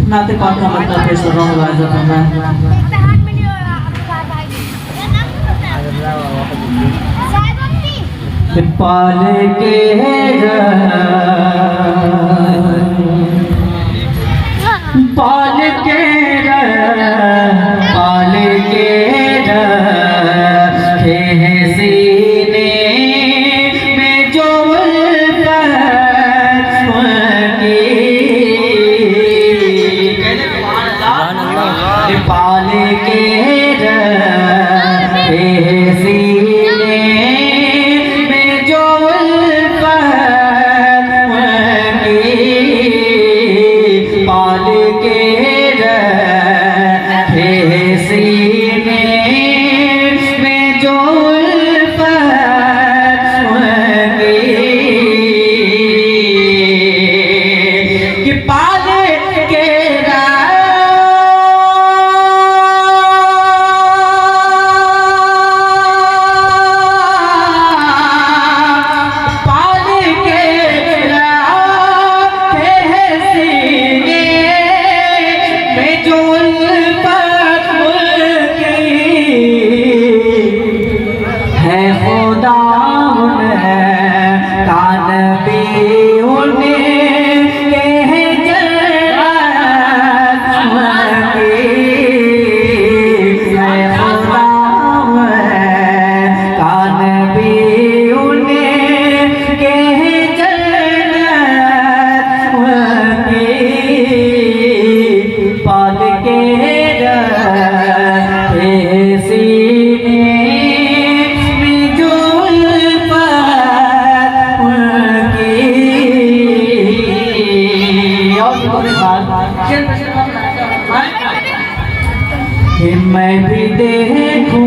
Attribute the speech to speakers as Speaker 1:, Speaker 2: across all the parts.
Speaker 1: नाते पाक का मतलब पेश कर रहा हूँ गाइस मैं पाल के पाल के पाल के सीने में जो पाल के सीने में जो पाल के सीने में जो कि पाल के मैं भी देखूं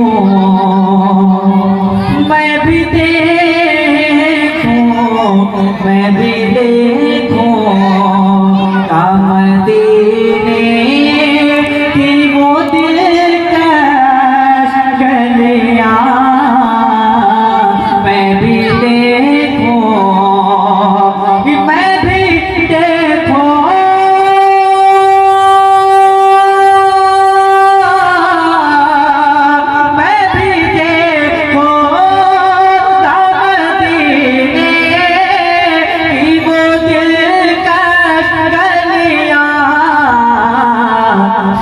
Speaker 1: मैं भी देखूं मैं भी देखूं मदीने की वो दिलकश गलियां मैं भी देखूं मैं भी देखूं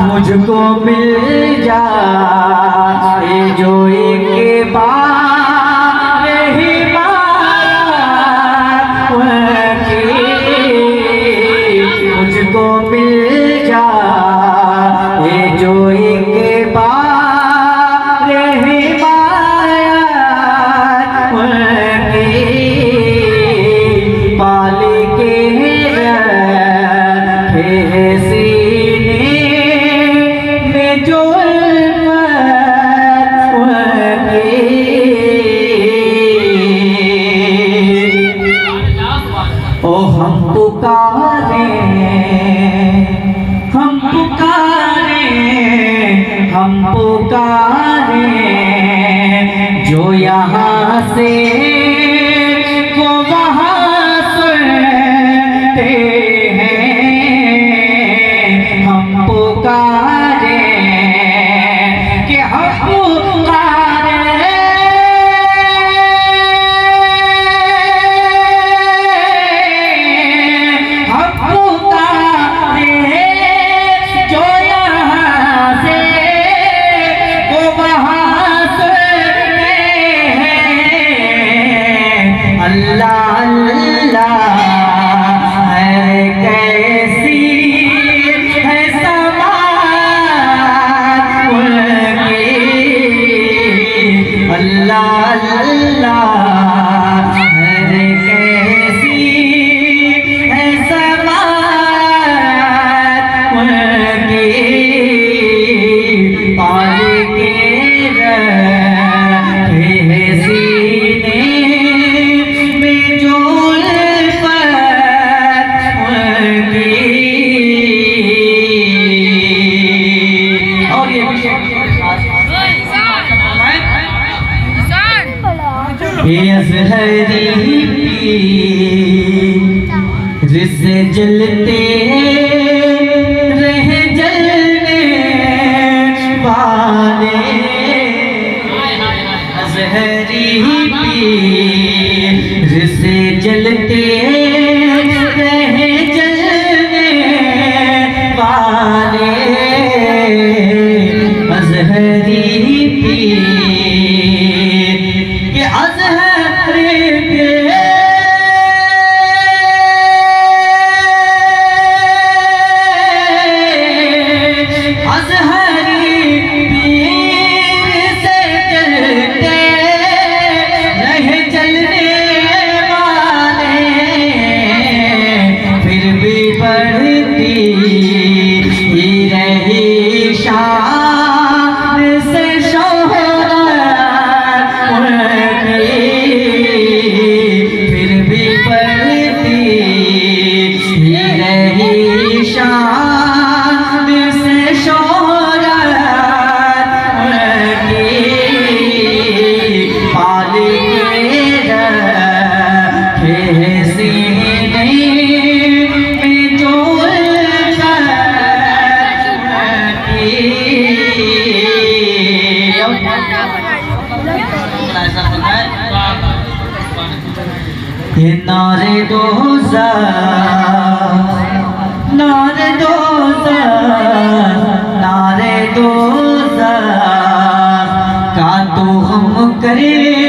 Speaker 1: मुझको मिल जाए जो एक बार ही मुझको मिल जाए जो एक बार ही पाल के ओ हम पुकारे हम पुकारे हम पुकारे जो यहाँ से वो वहाँ सुनते हैं हम पुकारे कि हम पुकारे अल्लाह अल्लाह है कैसी है समात उनकी अल्लाह अल्लाह है कैसी है समात उनकी पाल के से जलते हरे